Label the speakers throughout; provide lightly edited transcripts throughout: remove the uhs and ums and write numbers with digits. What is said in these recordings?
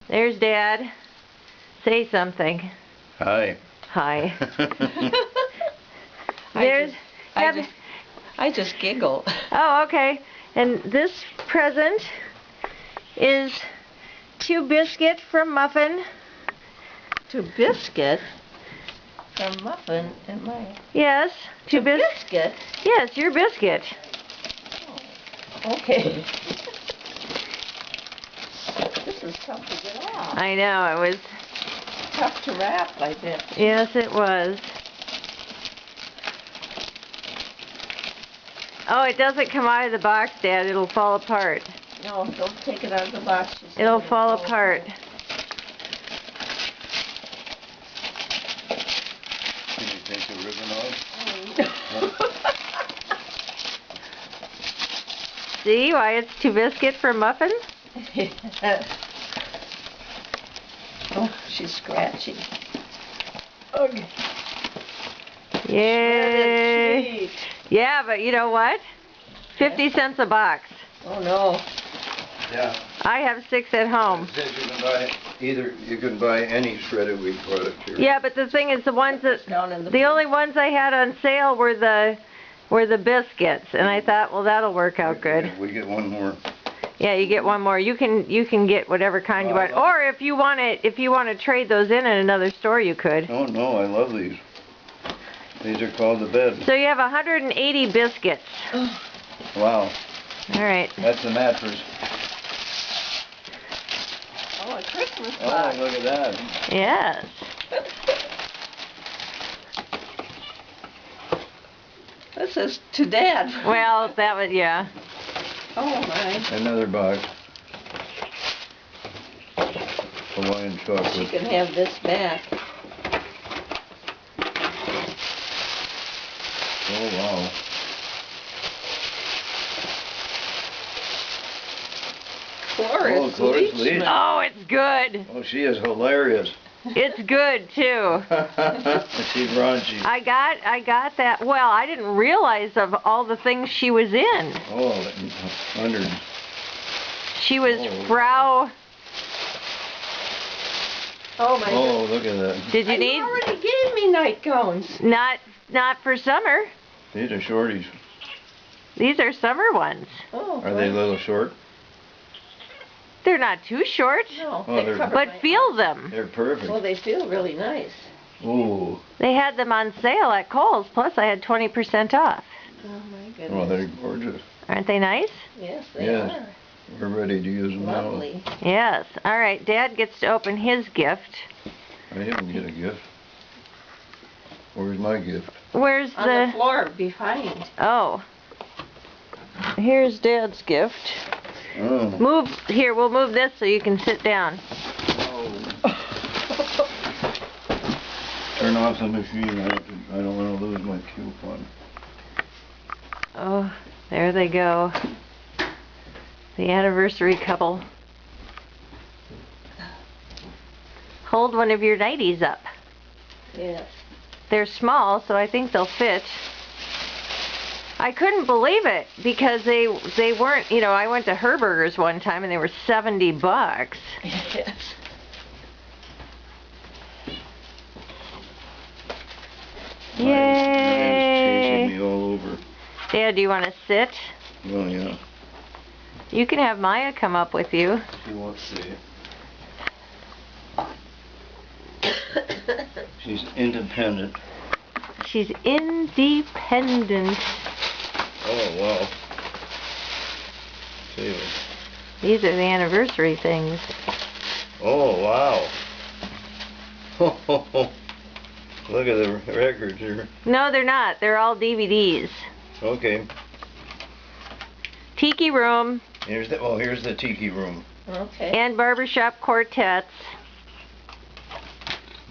Speaker 1: There's Dad. Say something.
Speaker 2: Hi.
Speaker 1: Hi. There's.
Speaker 3: I just giggle.
Speaker 1: Oh, okay. And this present is to Biscuit from Muffin.
Speaker 3: To Biscuit? From Muffin and my.
Speaker 1: Yes.
Speaker 3: To Biscuit?
Speaker 1: Yes, your Biscuit.
Speaker 3: Oh, okay. This is tough to get off.
Speaker 1: I know, it was
Speaker 3: Tough to wrap like that.
Speaker 1: Yes, it was. Oh, it doesn't come out of the box, Dad. It'll fall apart.
Speaker 3: No, don't take it out of the box.
Speaker 1: It'll fall apart.
Speaker 2: Can you take the ribbon off?
Speaker 1: See why it's to Biscuit from Muffin?
Speaker 3: Oh, she's scratching. Okay.
Speaker 1: Yay! Yeah, but you know what? 50 cents a box.
Speaker 3: Oh no.
Speaker 2: Yeah.
Speaker 1: I have 6 at home.
Speaker 2: It says you can buy you can buy any shredded wheat product here.
Speaker 1: Yeah, but the thing is, the ones that
Speaker 3: Down in
Speaker 1: the only ones I had on sale were the biscuits, and I thought, well, that'll work out good.
Speaker 2: We get one more.
Speaker 1: Yeah, you get one more. You can get whatever kind you want, or if you want to trade those in another store, you could.
Speaker 2: Oh no, I love these. These are called the bed.
Speaker 1: So you have 180 biscuits.
Speaker 2: Wow.
Speaker 1: All right.
Speaker 2: That's the mattress.
Speaker 3: Oh, a Christmas
Speaker 2: Oh,
Speaker 3: box.
Speaker 2: look at that.
Speaker 1: Yes.
Speaker 3: This is to Dad.
Speaker 1: Well, that was, yeah.
Speaker 3: Oh my.
Speaker 2: Another box. Hawaiian
Speaker 3: She
Speaker 2: chocolate.
Speaker 3: can have this back.
Speaker 2: Oh wow.
Speaker 3: Cloris
Speaker 2: Cloris
Speaker 3: Leachman.
Speaker 2: Leachman.
Speaker 1: Oh, it's good.
Speaker 2: Oh, she is hilarious.
Speaker 1: It's good too.
Speaker 2: She's raunchy.
Speaker 1: I got that. Well, I didn't realize of all the things she was in.
Speaker 2: Oh, hundreds.
Speaker 1: She was
Speaker 2: Oh.
Speaker 1: Frau.
Speaker 3: Oh my
Speaker 2: Oh, look at that.
Speaker 1: Did you
Speaker 3: God.
Speaker 1: need?
Speaker 3: You already gave me nightgowns.
Speaker 1: Not for summer.
Speaker 2: These are shorties.
Speaker 1: These are summer ones.
Speaker 3: Oh.
Speaker 2: Are they a little short?
Speaker 1: They're not too short,
Speaker 3: No,
Speaker 2: Oh,
Speaker 3: they
Speaker 2: they're-
Speaker 3: cover
Speaker 1: but
Speaker 3: my
Speaker 1: feel
Speaker 3: arms.
Speaker 1: them.
Speaker 2: They're perfect.
Speaker 3: Well, they feel really nice.
Speaker 2: Ooh.
Speaker 1: They had them on sale at Kohl's. Plus, I had 20% off.
Speaker 3: Oh my goodness.
Speaker 2: Oh, they're gorgeous.
Speaker 1: Aren't they nice?
Speaker 3: Yes, they
Speaker 2: Yes. We're ready to use them
Speaker 3: are.
Speaker 2: now.
Speaker 3: Lovely.
Speaker 1: Yes. All right. Dad gets to open his gift.
Speaker 2: I didn't get a gift. Where's my gift?
Speaker 1: Where's
Speaker 3: On the floor behind.
Speaker 1: Oh. Here's Dad's gift.
Speaker 2: Oh.
Speaker 1: Move here. We'll move this so you can sit down.
Speaker 2: Turn off the machine. I don't want to lose my coupon.
Speaker 1: Oh, there they go. The anniversary couple. Hold one of your nighties up.
Speaker 3: Yes.
Speaker 1: They're small, so I think they'll fit. I couldn't believe it because they weren't, you know, I went to Herberger's one time and they were $70.
Speaker 3: Yes.
Speaker 1: Yay!
Speaker 2: Chasing me all over.
Speaker 1: Dad, do you want to sit?
Speaker 2: Oh yeah.
Speaker 1: You can have Maya come up with you.
Speaker 2: She won't see it. She's independent.
Speaker 1: She's independent.
Speaker 2: Oh wow. See it.
Speaker 1: These are the anniversary things.
Speaker 2: Oh wow. Look at the records here.
Speaker 1: No, they're not. They're all DVDs.
Speaker 2: Okay.
Speaker 1: Tiki Room
Speaker 2: Here's the tiki room.
Speaker 3: Okay.
Speaker 1: and Barbershop Quartets.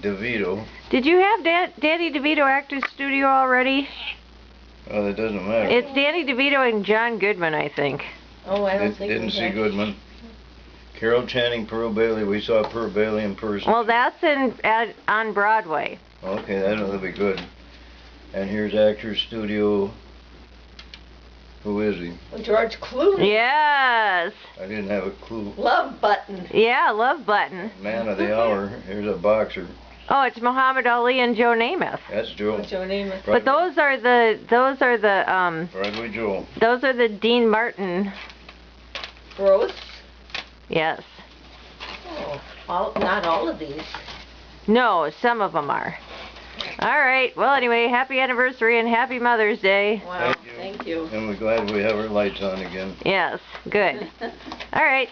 Speaker 2: DeVito.
Speaker 1: Did you have Danny DeVito Actors Studio already?
Speaker 2: Oh, that doesn't matter.
Speaker 1: It's Danny DeVito and John Goodman, I think.
Speaker 3: Oh, I don't think
Speaker 2: Didn't
Speaker 3: we
Speaker 2: see
Speaker 3: have-
Speaker 2: Goodman. Carol Channing, Pearl Bailey. We saw Pearl Bailey in person.
Speaker 1: Well, that's on Broadway.
Speaker 2: Okay, that'll be good. And here's Actors Studio. Who is he?
Speaker 3: George Clooney.
Speaker 1: Yes.
Speaker 2: I didn't have a clue.
Speaker 3: Love button.
Speaker 1: Yeah, love button.
Speaker 2: Man of the hour. Here's a boxer.
Speaker 1: Oh, it's Muhammad Ali and Joe Namath.
Speaker 2: That's Joe.
Speaker 3: What's your name?
Speaker 1: But those are the
Speaker 2: Broadway Joe.
Speaker 1: those are the Dean Martin.
Speaker 3: Rose?
Speaker 1: Yes.
Speaker 3: Oh, not all of these.
Speaker 1: No, some of them are. All right. Well, anyway, happy anniversary and happy Mother's Day.
Speaker 3: Wow,
Speaker 2: Thank you.
Speaker 3: thank you.
Speaker 2: And we're glad we have our lights on again.
Speaker 1: Yes. Good. All right.